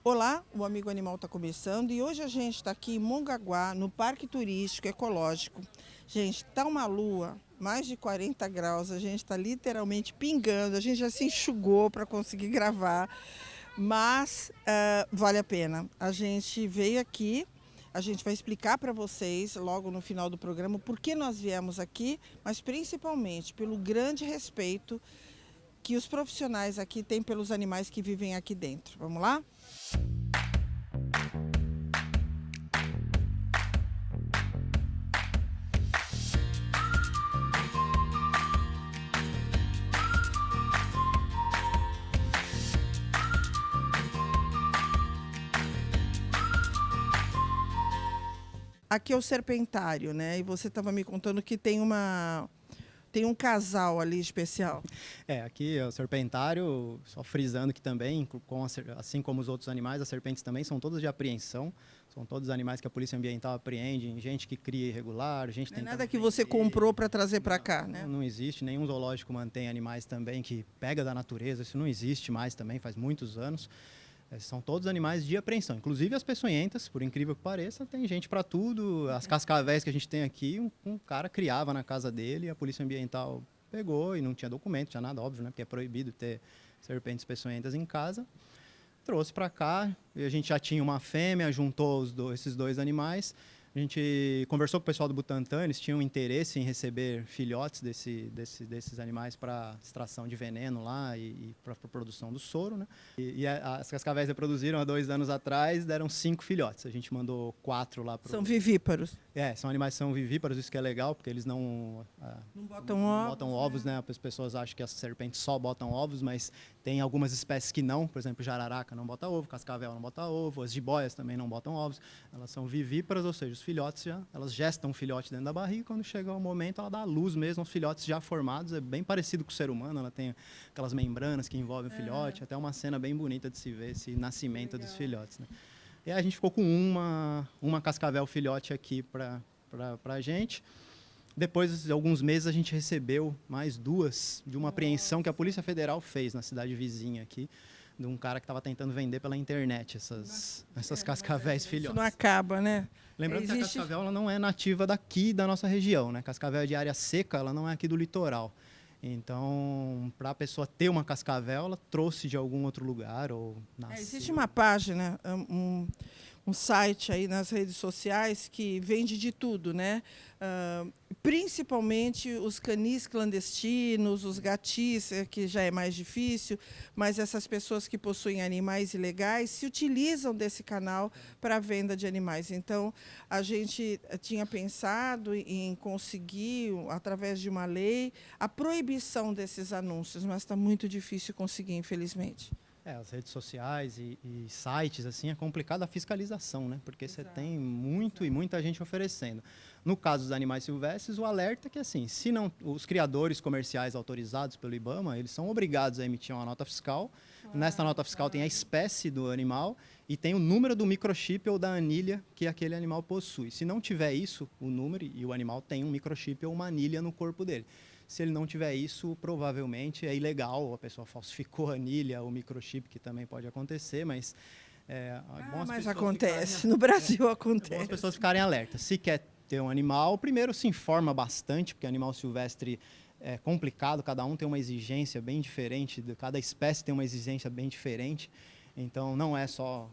Olá, o Amigo Animal está começando e hoje a gente está aqui em Mongaguá, no Parque Turístico Ecológico. Gente, tá uma lua, mais de 40 graus, a gente está literalmente pingando, a gente já se enxugou para conseguir gravar, mas vale a pena. A gente veio aqui, a gente vai explicar para vocês logo no final do programa por que nós viemos aqui, mas principalmente pelo grande respeito que os profissionais aqui têm pelos animais que vivem aqui dentro. Vamos lá? Aqui é o Serpentário, né? E você estava me contando que tem um casal ali especial. Aqui é o serpentário, só frisando que também, assim como os outros animais, as serpentes também são todas de apreensão, são todos animais que a Polícia Ambiental apreende, gente que cria irregular, gente Não é tentando nada que você vender. comprou para trazer para cá, né? Não existe, nenhum zoológico mantém animais também que pega da natureza, isso não existe mais também, faz muitos anos. São todos animais de apreensão, inclusive as peçonhentas, por incrível que pareça, tem gente para tudo. As cascavéis que a gente tem aqui, um cara criava na casa dele, a Polícia Ambiental pegou e não tinha documento, tinha nada, óbvio, né? Porque é proibido ter serpentes peçonhentas em casa. Trouxe para cá, e a gente já tinha uma fêmea, juntou esses dois animais. A gente conversou com o pessoal do Butantan, eles tinham interesse em receber filhotes desses animais para extração de veneno lá e para a produção do soro, né? As cascavéis reproduziram há 2 anos atrás, deram 5 filhotes. A gente mandou 4 lá para. São vivíparos. São animais que são vivíparos, isso que é legal, porque eles Não botam não ovos. botam ovos, né? As pessoas acham que as serpentes só botam ovos, mas tem algumas espécies que não. Por exemplo, jararaca não bota ovo, cascavel não bota ovo, as jiboias também não botam ovos. Elas são vivíparas, ou seja, os filhotes elas gestam um filhote dentro da barriga, quando chega o momento ela dá à luz mesmo aos filhotes já formados. É bem parecido com o ser humano, ela tem aquelas membranas que envolvem o filhote, até uma cena bem bonita de se ver esse nascimento dos filhotes, né? E aí a gente ficou com uma cascavel filhote aqui para a gente. Depois de alguns meses a gente recebeu mais 2 de uma apreensão que a Polícia Federal fez na cidade vizinha aqui, de um cara que estava tentando vender pela internet essas cascavéis filhotes. Isso não acaba, né? Lembrando que a cascavel ela não é nativa daqui da nossa região, né? Cascavel é de área seca, ela não é aqui do litoral. Então, para a pessoa ter uma cascavel, ela trouxe de algum outro lugar ou nasceu. Existe uma página, um site aí nas redes sociais que vende de tudo, né? Principalmente os canis clandestinos, os gatis, que já é mais difícil, mas essas pessoas que possuem animais ilegais se utilizam desse canal para a venda de animais. Então, a gente tinha pensado em conseguir, através de uma lei, a proibição desses anúncios, mas está muito difícil conseguir, infelizmente. As redes sociais e sites, assim, é complicado a fiscalização, né? Porque você tem muito e muita gente oferecendo. No caso dos animais silvestres, o alerta é que, assim, se não, os criadores comerciais autorizados pelo IBAMA, eles são obrigados a emitir uma nota fiscal. Nesta nota fiscal tem a espécie do animal e tem o número do microchip ou da anilha que aquele animal possui. Se não tiver isso, o número, e o animal tem um microchip ou uma anilha no corpo dele. Se ele não tiver isso, provavelmente é ilegal, a pessoa falsificou a anilha ou microchip, que também pode acontecer, mas mas acontece, no Brasil acontece. É bom as pessoas ficarem alertas. Se quer ter um animal, primeiro se informa bastante, porque animal silvestre é complicado, cada um tem uma exigência bem diferente, cada espécie tem uma exigência bem diferente, então não é só.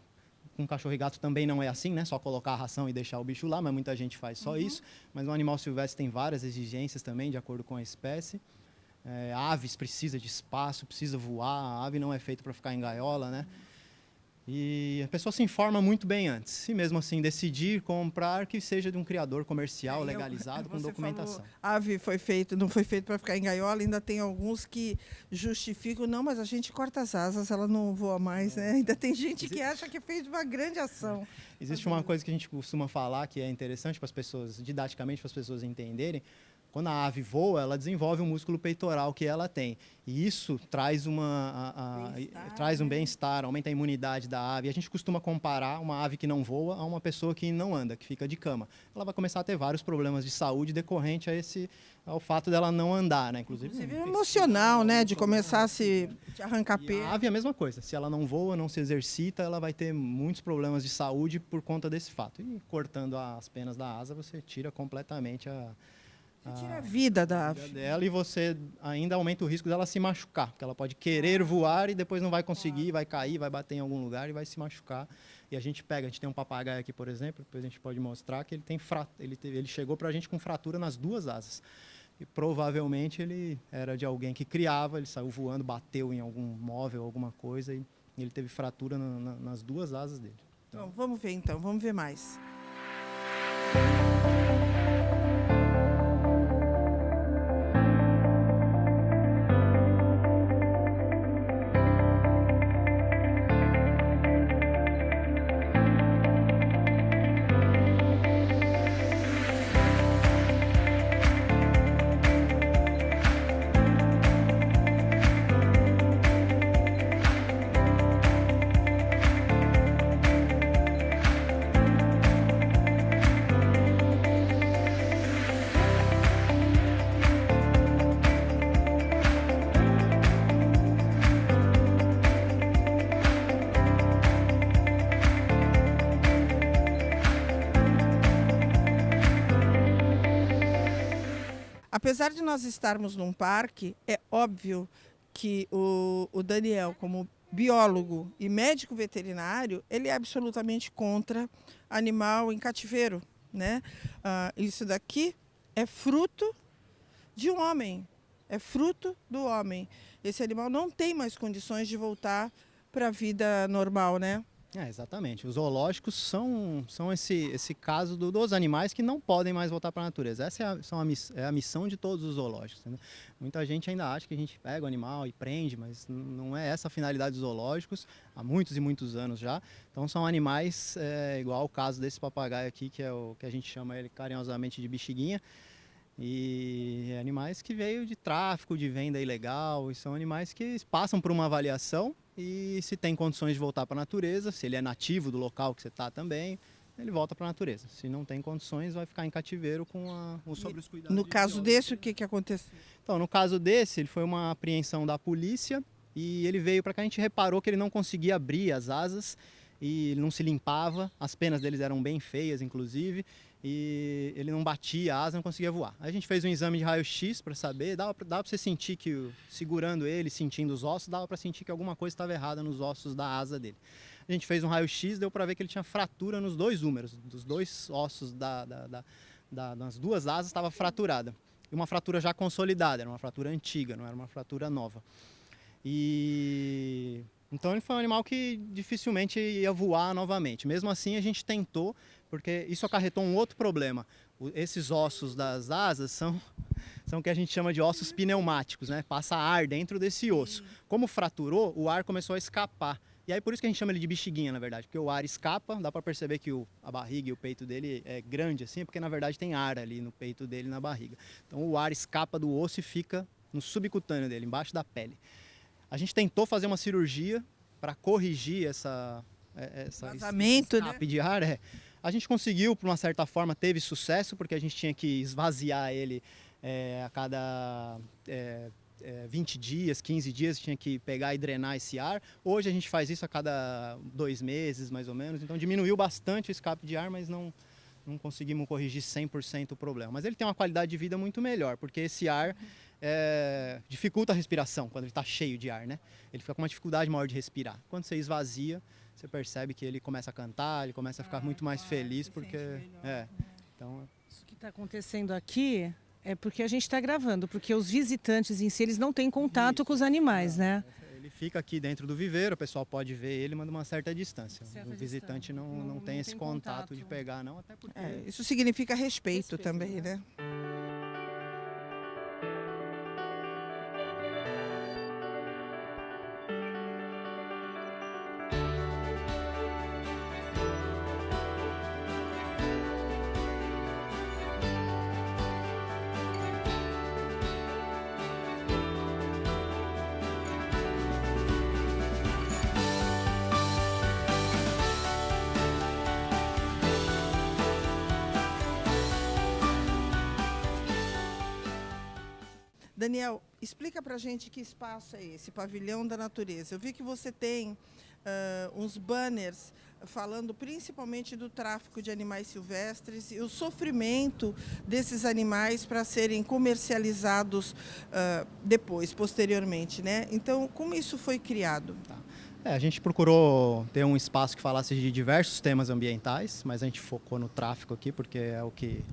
Com cachorro e gato também não é assim, né? Só colocar a ração e deixar o bicho lá, mas muita gente faz só isso. Mas o animal silvestre tem várias exigências também, de acordo com a espécie. Aves precisa de espaço, precisa voar, a ave não é feita para ficar em gaiola, né? E a pessoa se informa muito bem antes. Se mesmo assim decidir comprar, que seja de um criador comercial legalizado com documentação. Ave não foi feito para ficar em gaiola, ainda tem alguns que justificam, não, mas a gente corta as asas, ela não voa mais, né? Ainda tem gente que acha que fez uma grande ação. Existe uma coisa que a gente costuma falar que é interessante para as pessoas, didaticamente para as pessoas entenderem. quando a ave voa, ela desenvolve o músculo peitoral que ela tem. E isso traz, traz um bem-estar, aumenta a imunidade da ave. E a gente costuma comparar uma ave que não voa a uma pessoa que não anda, que fica de cama. Ela vai começar a ter vários problemas de saúde decorrente ao fato dela não andar, né? Inclusive emocional, né? De começar a se arrancar pelo. A ave é a mesma coisa. Se ela não voa, não se exercita, ela vai ter muitos problemas de saúde por conta desse fato. E cortando as penas da asa, você tira completamente tira a vida da ave dela, e você ainda aumenta o risco dela se machucar, porque ela pode querer voar e depois não vai conseguir, vai cair, vai bater em algum lugar e vai se machucar. E a gente tem um papagaio aqui, por exemplo, depois a gente pode mostrar que ele chegou para a gente com fratura nas duas asas. E provavelmente ele era de alguém que criava, ele saiu voando, bateu em algum móvel, alguma coisa, e ele teve fratura nas duas asas dele. Então, vamos ver mais. Apesar de nós estarmos num parque, é óbvio que o Daniel, como biólogo e médico veterinário, ele é absolutamente contra animal em cativeiro, né? Isso daqui é fruto de um homem, é fruto do homem. Esse animal não tem mais condições de voltar para a vida normal, né? Exatamente. Os zoológicos são esse caso dos animais que não podem mais voltar para a natureza. Essa é a missão de todos os zoológicos, né? Muita gente ainda acha que a gente pega o animal e prende, mas não é essa a finalidade dos zoológicos, há muitos e muitos anos já. Então são animais, igual o caso desse papagaio aqui, que é o que a gente chama ele carinhosamente de bexiguinha, e animais que veio de tráfico, de venda ilegal, e são animais que passam por uma avaliação. E se tem condições de voltar para a natureza, se ele é nativo do local que você está também, ele volta para a natureza. Se não tem condições, vai ficar em cativeiro sobre os cuidados. No caso desse, o que aconteceu? Então, no caso desse, ele foi uma apreensão da polícia e ele veio para cá. A gente reparou que ele não conseguia abrir as asas e ele não se limpava. As penas deles eram bem feias, inclusive, e ele não batia a asa, não conseguia voar. Aí a gente fez um exame de raio-x para saber, dava para você sentir que, segurando ele, sentindo os ossos, dava para sentir que alguma coisa estava errada nos ossos da asa dele. A gente fez um raio-x, deu para ver que ele tinha fratura nos dois húmeros, dos dois ossos das duas asas estava fraturada. E uma fratura já consolidada, era uma fratura antiga, não era uma fratura nova. Então ele foi um animal que dificilmente ia voar novamente. Mesmo assim a gente tentou, porque isso acarretou um outro problema. Esses ossos das asas são o que a gente chama de ossos pneumáticos, né? Passa ar dentro desse osso. Como fraturou, o ar começou a escapar. E aí por isso que a gente chama ele de bexiguinha, na verdade, porque o ar escapa, dá para perceber que a barriga e o peito dele é grande assim, porque na verdade tem ar ali no peito dele e na barriga. Então o ar escapa do osso e fica no subcutâneo dele, embaixo da pele. A gente tentou fazer uma cirurgia para corrigir esse escape de ar. A gente conseguiu, por uma certa forma, teve sucesso, porque a gente tinha que esvaziar ele a cada 20 dias, 15 dias, tinha que pegar e drenar esse ar. Hoje a gente faz isso a cada 2 meses, mais ou menos. Então diminuiu bastante o escape de ar, mas não conseguimos corrigir 100% o problema. Mas ele tem uma qualidade de vida muito melhor, porque esse ar dificulta a respiração quando ele está cheio de ar, né? Ele fica com uma dificuldade maior de respirar. Quando você esvazia, você percebe que ele começa a cantar, ele começa a ficar muito mais feliz, porque então isso que está acontecendo aqui é porque a gente está gravando, porque os visitantes em si eles não têm contato com os animais, né? Ele fica aqui dentro do viveiro, o pessoal pode ver ele, mas uma certa distância. O visitante não tem esse contato de pegar, não, até porque isso significa respeito também, né? Daniel, explica para a gente que espaço é esse, Pavilhão da Natureza. Eu vi que você tem uns banners falando principalmente do tráfico de animais silvestres e o sofrimento desses animais para serem comercializados depois, posteriormente, né? Então, como isso foi criado? A gente procurou ter um espaço que falasse de diversos temas ambientais, mas a gente focou no tráfico aqui, porque é o que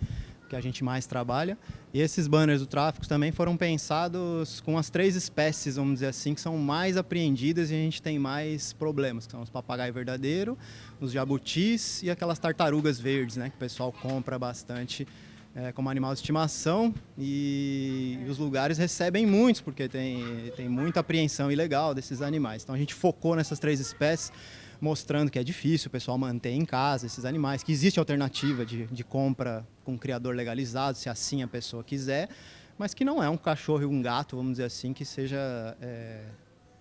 a gente mais trabalha. E esses banners do tráfico também foram pensados com as 3 espécies, vamos dizer assim, que são mais apreendidas e a gente tem mais problemas, que são os papagaio verdadeiro, os jabutis e aquelas tartarugas verdes, né, que o pessoal compra bastante como animal de estimação, e os lugares recebem muitos, porque tem muita apreensão ilegal desses animais. Então a gente focou nessas 3 espécies, mostrando que é difícil o pessoal manter em casa esses animais, que existe alternativa de compra com criador legalizado, se assim a pessoa quiser, mas que não é um cachorro e um gato, vamos dizer assim, que seja...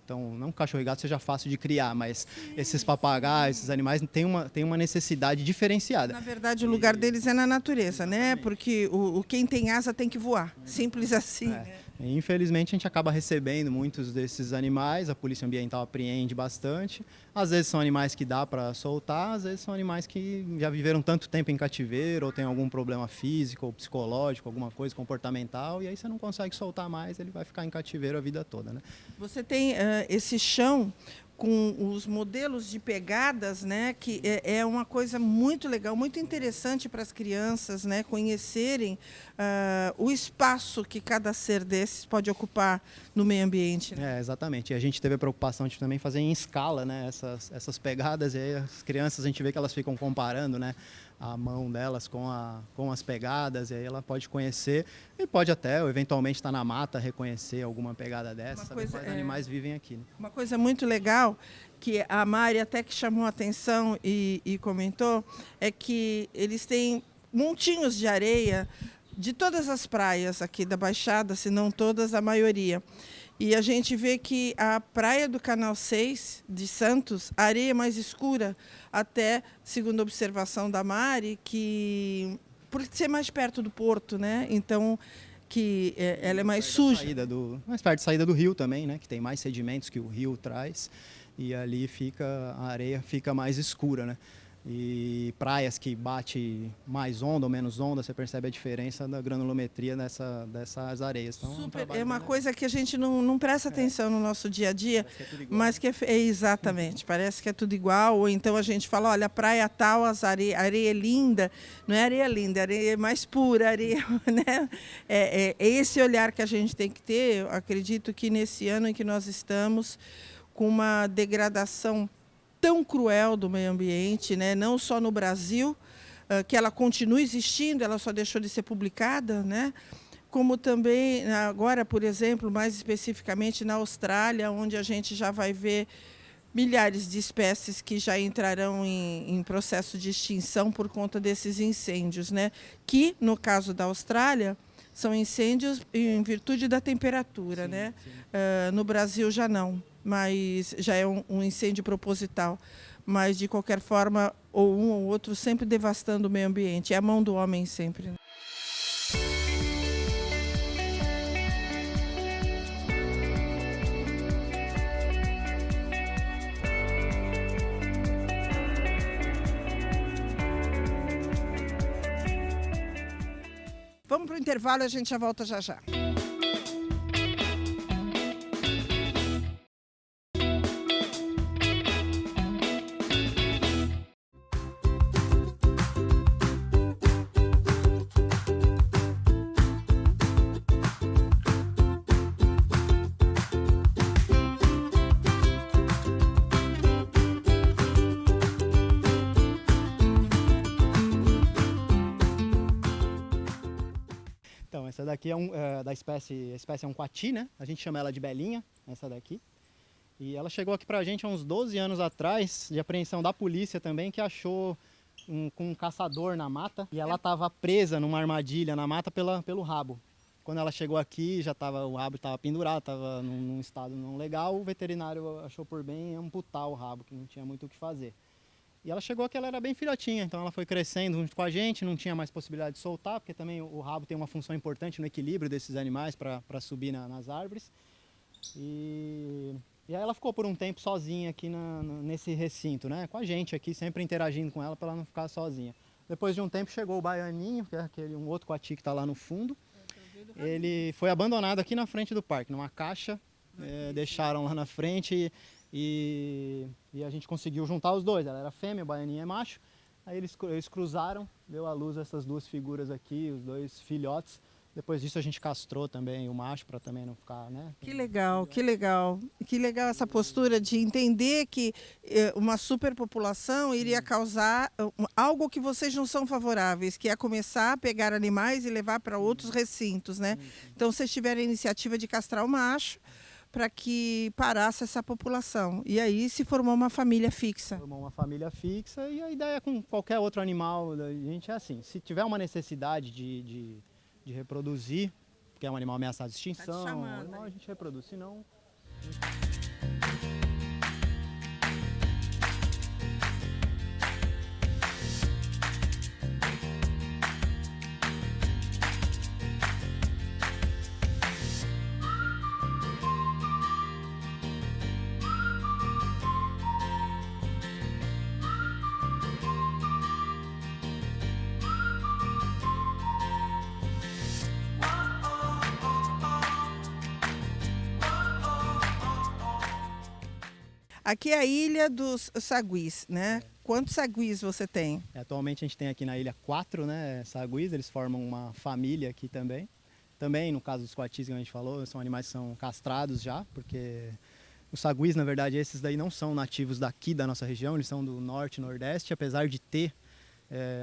Então, não um cachorro e gato seja fácil de criar, mas esses papagaios, esses animais têm uma necessidade diferenciada. Na verdade, o lugar deles é na natureza, né? Porque quem tem asa tem que voar, simples assim. Né? Infelizmente, a gente acaba recebendo muitos desses animais, a Polícia Ambiental apreende bastante. Às vezes são animais que dá para soltar, às vezes são animais que já viveram tanto tempo em cativeiro, ou tem algum problema físico ou psicológico, alguma coisa comportamental, e aí você não consegue soltar mais, ele vai ficar em cativeiro a vida toda, né? Você tem esse chão com os modelos de pegadas, né, que é uma coisa muito legal, muito interessante para as crianças, né, conhecerem o espaço que cada ser desses pode ocupar no meio ambiente. Né? Exatamente. E a gente teve a preocupação de também fazer em escala, né, essas pegadas, e aí as crianças, a gente vê que elas ficam comparando, né, a mão delas com as pegadas, e aí ela pode conhecer e pode até, eventualmente, estar na mata, reconhecer alguma pegada dessa, saber quais animais vivem aqui. Né? Uma coisa muito legal, que a Mari até que chamou a atenção e comentou, é que eles têm montinhos de areia de todas as praias aqui da Baixada, se não todas, a maioria. E a gente vê que a praia do Canal 6 de Santos, a areia é mais escura, até, segundo a observação da Mari, que por ser mais perto do porto, né? Então, que ela é mais suja. Mais perto da saída do rio também, né? Que tem mais sedimentos que o rio traz, e ali a areia fica mais escura, né? E praias que bate mais onda ou menos onda, você percebe a diferença da granulometria dessas areias. Então, é uma coisa que a gente não presta atenção no nosso dia a dia, mas que exatamente, parece que é tudo igual, ou então a gente fala, olha, a praia tal, a areia é linda, não é areia linda, a areia é mais pura, areia, né? É esse olhar que a gente tem que ter. Eu acredito que nesse ano em que nós estamos com uma degradação tão cruel do meio ambiente, né? Não só no Brasil, que ela continua existindo, ela só deixou de ser publicada, né? Como também agora, por exemplo, mais especificamente na Austrália, onde a gente já vai ver milhares de espécies que já entrarão em processo de extinção por conta desses incêndios, né? Que, no caso da Austrália, são incêndios em virtude da temperatura, sim, né? Sim. No Brasil já não, mas já é um incêndio proposital. Mas, de qualquer forma, ou um ou outro, sempre devastando o meio ambiente. É a mão do homem sempre. Né? Vamos para o intervalo e a gente já volta já já. Então, essa daqui é a espécie é um coati, né? A gente chama ela de Belinha, essa daqui. E ela chegou aqui pra gente há uns 12 anos atrás, de apreensão da polícia também, que achou com um caçador na mata. E ela estava presa numa armadilha na mata pelo rabo. Quando ela chegou aqui, o rabo estava pendurado, estava num estado não legal. O veterinário achou por bem amputar o rabo, que não tinha muito o que fazer. E ela chegou que ela era bem filhotinha, então ela foi crescendo junto com a gente, não tinha mais possibilidade de soltar, porque também o rabo tem uma função importante no equilíbrio desses animais para subir nas árvores. E aí ela ficou por um tempo sozinha aqui nesse recinto, né? Com a gente aqui, sempre interagindo com ela para ela não ficar sozinha. Depois de um tempo chegou o baianinho, que é um outro coati que está lá no fundo. Ele foi abandonado aqui na frente do parque, numa caixa, deixaram lá na frente e a gente conseguiu juntar os dois. Ela era fêmea, o baianinho é macho. Aí eles cruzaram, deu à luz essas duas figuras aqui, os dois filhotes. Depois disso a gente castrou também o macho para também não ficar, né? Que legal, que legal. Que legal essa postura de entender que uma superpopulação iria causar algo que vocês não são favoráveis, que é começar a pegar animais e levar para outros recintos, né? Então vocês tiveram a iniciativa de castrar o macho para que parasse essa população. E aí se formou uma família fixa. Formou uma família fixa e a ideia com qualquer outro animal da gente é assim, se tiver uma necessidade de reproduzir, porque é um animal ameaçado de extinção, a gente reproduz, senão... Aqui é a Ilha dos Saguis, né? Quantos saguis você tem? Atualmente a gente tem aqui na ilha 4, né, saguis, eles formam uma família aqui também. Também, no caso dos coatis que a gente falou, são animais que são castrados já, porque os saguis, na verdade, esses daí não são nativos daqui da nossa região, eles são do norte e nordeste, apesar de ter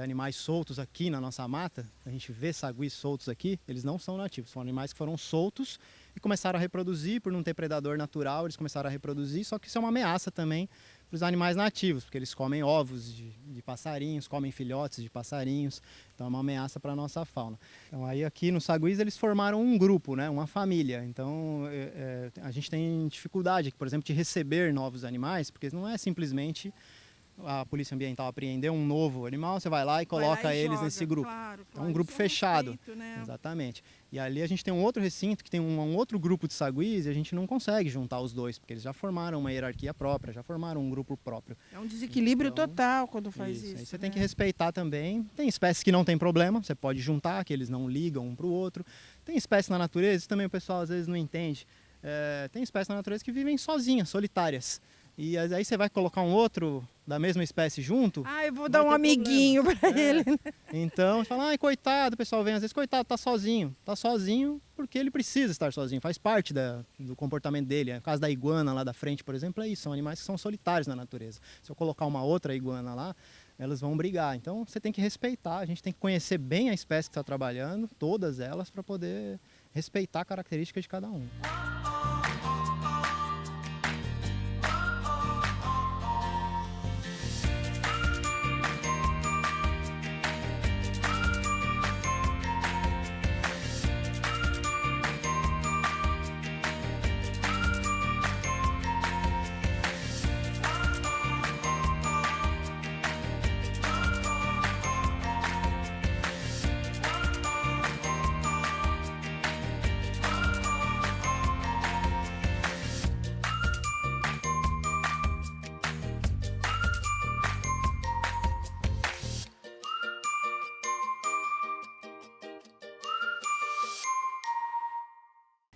animais soltos aqui na nossa mata, a gente vê saguis soltos aqui, eles não são nativos, são animais que foram soltos e começaram a reproduzir, por não ter predador natural, eles começaram a reproduzir, só que isso é uma ameaça também para os animais nativos, porque eles comem ovos de passarinhos, comem filhotes de passarinhos, então é uma ameaça para a nossa fauna. Então aí aqui no saguis eles formaram um grupo, né, uma família, então a gente tem dificuldade aqui, por exemplo, de receber novos animais, porque não é simplesmente a Polícia Ambiental apreender um novo animal, você vai lá e coloca eles nesse grupo. Claro, É um grupo fechado. Respeito, né? Exatamente. E ali a gente tem um outro recinto que tem um outro grupo de saguis e a gente não consegue juntar os dois, porque eles já formaram uma hierarquia própria, já formaram um grupo próprio. É um desequilíbrio Então, total quando faz isso. Aí você né? tem que respeitar também. Tem espécies que não tem problema, você pode juntar, que eles não ligam um para o outro. Tem espécies na natureza, isso também o pessoal às vezes não entende. Tem espécies na natureza que vivem sozinhas, solitárias. E aí você vai colocar um outro da mesma espécie junto. Ah, eu vou dar um amiguinho para ele. Então, você fala, ai, coitado, o pessoal vem às vezes, coitado, tá sozinho. Tá sozinho porque ele precisa estar sozinho, faz parte do comportamento dele. No caso da iguana lá da frente, por exemplo, é isso, são animais que são solitários na natureza. Se eu colocar uma outra iguana lá, elas vão brigar. Então, você tem que respeitar, a gente tem que conhecer bem a espécie que está trabalhando, todas elas, para poder respeitar a característica de cada um.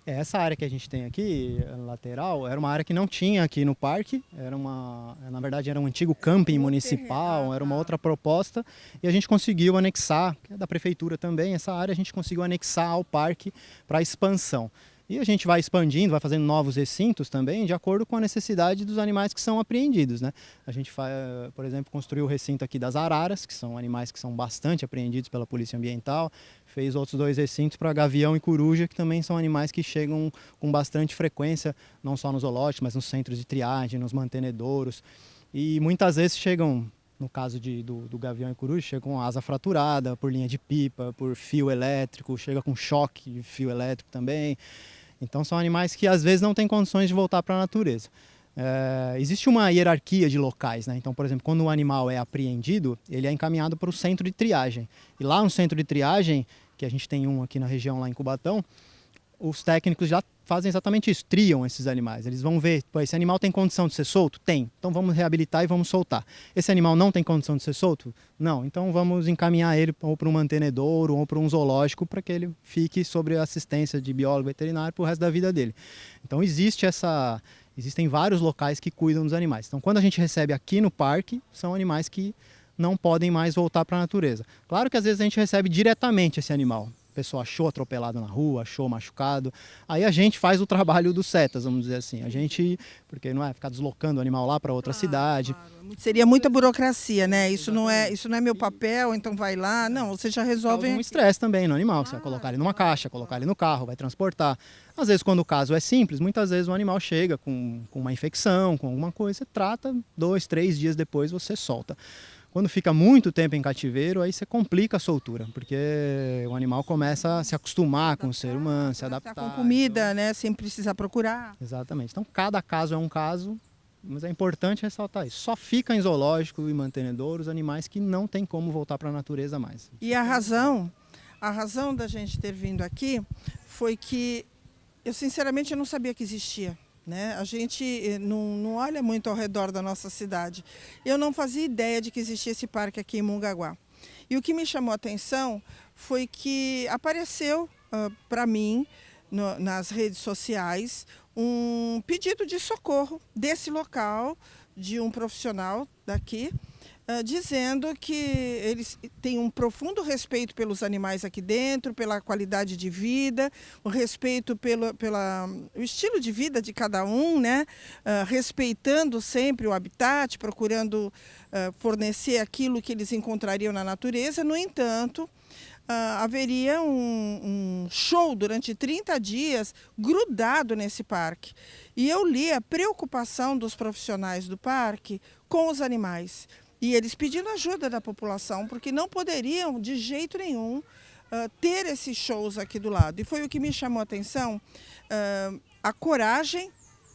Essa área que a gente tem aqui, lateral, era uma área que não tinha aqui no parque, na verdade era um antigo camping municipal, era uma outra proposta, e a gente conseguiu anexar, que é da prefeitura também, essa área a gente conseguiu anexar ao parque para expansão. E a gente vai expandindo, vai fazendo novos recintos também, de acordo com a necessidade dos animais que são apreendidos, né? A gente, por exemplo, construiu o recinto aqui das araras, que são animais que são bastante apreendidos pela Polícia Ambiental. Fez outros 2 recintos para gavião e coruja, que também são animais que chegam com bastante frequência, não só nos zoológicos, mas nos centros de triagem, nos mantenedouros. E muitas vezes chegam, no caso do gavião e coruja, chegam com asa fraturada, por linha de pipa, por fio elétrico, chega com choque de fio elétrico também. Então são animais que às vezes não têm condições de voltar para a natureza. Existe uma hierarquia de locais, né? Então, por exemplo, quando um animal é apreendido, ele é encaminhado para o centro de triagem. E lá no centro de triagem, que a gente tem um aqui na região, lá em Cubatão, os técnicos já fazem exatamente isso, triam esses animais. Eles vão ver, pô, esse animal tem condição de ser solto? Tem. Então vamos reabilitar e vamos soltar. Esse animal não tem condição de ser solto? Não. Então vamos encaminhar ele ou para um mantenedouro ou para um zoológico para que ele fique sob a assistência de biólogo veterinário para o resto da vida dele. Então existem vários locais que cuidam dos animais. Então quando a gente recebe aqui no parque, são animais que não podem mais voltar para a natureza. Claro que às vezes a gente recebe diretamente esse animal. A pessoa achou atropelado na rua, achou machucado. Aí a gente faz o trabalho dos setas, vamos dizer assim. A gente, porque não é ficar deslocando o animal lá para outra cidade. Claro. Seria muita burocracia, né? Isso não é meu papel, então vai lá. Não, você já resolve. Causa um estresse também no animal. Você vai colocar ele numa caixa, colocar ele no carro, vai transportar. Às vezes, quando o caso é simples, muitas vezes o animal chega com uma infecção, com alguma coisa, você trata, 2, 3 dias depois você solta. Quando fica muito tempo em cativeiro, aí você complica a soltura, porque o animal começa a se acostumar com o ser humano, se adaptar. Com comida, né? Sem precisar procurar. Exatamente. Então, cada caso é um caso, mas é importante ressaltar isso. Só fica em zoológico e mantenedouro os animais que não tem como voltar para a natureza mais. E a razão da gente ter vindo aqui foi que eu, sinceramente, não sabia que existia. Né? A gente não olha muito ao redor da nossa cidade. Eu não fazia ideia de que existia esse parque aqui em Mongaguá. E o que me chamou a atenção foi que apareceu para mim, nas redes sociais, um pedido de socorro desse local, de um profissional daqui, dizendo que eles têm um profundo respeito pelos animais aqui dentro, pela qualidade de vida, o respeito pelo estilo de vida de cada um, né? Respeitando sempre o habitat, procurando fornecer aquilo que eles encontrariam na natureza. No entanto, haveria um show durante 30 dias grudado nesse parque. E eu li a preocupação dos profissionais do parque com os animais. E eles pedindo ajuda da população, porque não poderiam, de jeito nenhum, ter esses shows aqui do lado. E foi o que me chamou a atenção, a coragem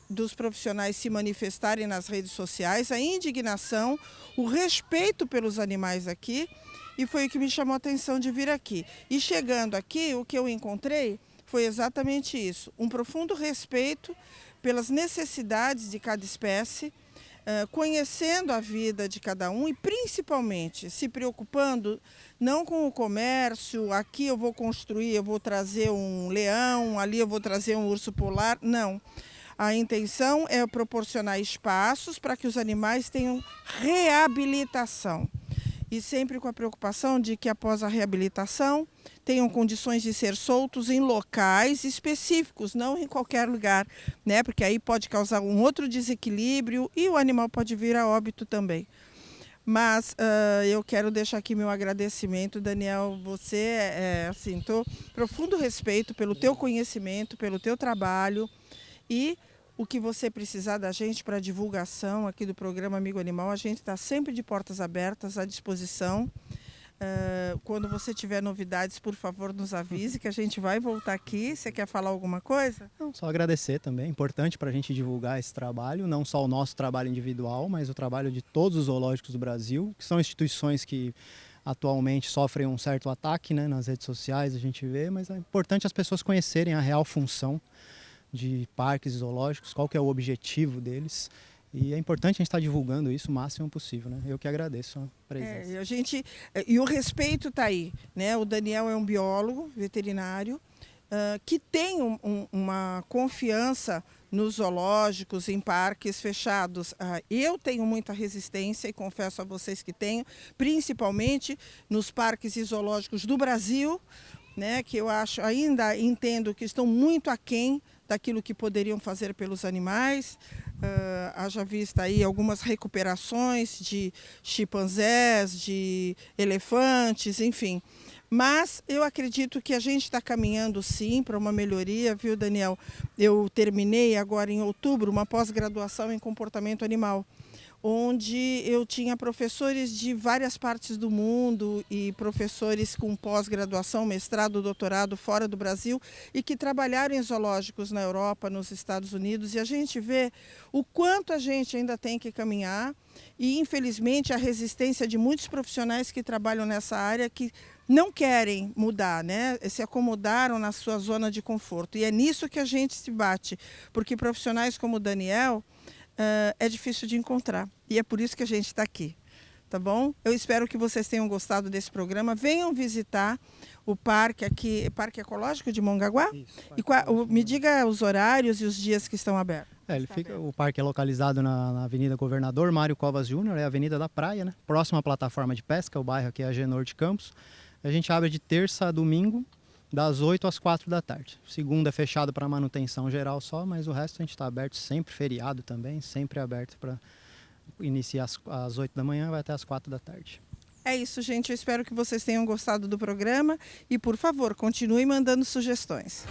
dos profissionais se manifestarem nas redes sociais, a indignação, o respeito pelos animais aqui, e foi o que me chamou a atenção de vir aqui. E chegando aqui, o que eu encontrei foi exatamente isso, um profundo respeito pelas necessidades de cada espécie, conhecendo a vida de cada um e principalmente se preocupando não com o comércio, aqui eu vou construir, eu vou trazer um leão, ali eu vou trazer um urso polar, não. A intenção é proporcionar espaços para que os animais tenham reabilitação. E sempre com a preocupação de que após a reabilitação tenham condições de ser soltos em locais específicos, não em qualquer lugar, né? Porque aí pode causar um outro desequilíbrio e o animal pode vir a óbito também. Mas eu quero deixar aqui meu agradecimento, Daniel, você, profundo respeito pelo teu conhecimento, pelo teu trabalho e o que você precisar da gente para divulgação aqui do programa Amigo Animal, a gente está sempre de portas abertas à disposição. Quando você tiver novidades, por favor, nos avise, que a gente vai voltar aqui. Você quer falar alguma coisa? Não, só agradecer também. É importante para a gente divulgar esse trabalho, não só o nosso trabalho individual, mas o trabalho de todos os zoológicos do Brasil, que são instituições que atualmente sofrem um certo ataque, né, nas redes sociais, a gente vê, mas é importante as pessoas conhecerem a real função de parques zoológicos, qual que é o objetivo deles. E é importante a gente estar divulgando isso o máximo possível, né? Eu que agradeço a presença. E o respeito está aí, né? O Daniel é um biólogo veterinário que tem uma confiança nos zoológicos, em parques fechados. Eu tenho muita resistência e confesso a vocês que tenho, principalmente nos parques e zoológicos do Brasil, né? Que eu ainda entendo que estão muito aquém daquilo que poderiam fazer pelos animais. Haja vista aí algumas recuperações de chimpanzés, de elefantes, enfim. Mas eu acredito que a gente está caminhando sim para uma melhoria, viu, Daniel? Eu terminei agora em outubro uma pós-graduação em comportamento animal, onde eu tinha professores de várias partes do mundo e professores com pós-graduação, mestrado, doutorado fora do Brasil e que trabalharam em zoológicos na Europa, nos Estados Unidos, e a gente vê o quanto a gente ainda tem que caminhar e, infelizmente, a resistência de muitos profissionais que trabalham nessa área que não querem mudar, né? Se acomodaram na sua zona de conforto. E é nisso que a gente se bate, porque profissionais como o Daniel é difícil de encontrar. E é por isso que a gente está aqui, tá bom? Eu espero que vocês tenham gostado desse programa. Venham visitar o parque aqui, Parque Ecológico de Mongaguá. Isso, me diga os horários e os dias que estão abertos. O parque é localizado na Avenida Governador Mário Covas Júnior, é a Avenida da Praia, né? Próxima à plataforma de pesca, o bairro aqui é Agenor de Campos. A gente abre de terça a domingo, das 8 às 4 da tarde. Segunda é fechado para manutenção geral só, mas o resto a gente está aberto, sempre feriado também, sempre aberto para iniciar às 8 da manhã e vai até às 4 da tarde. É isso, gente. Eu espero que vocês tenham gostado do programa e, por favor, continue mandando sugestões.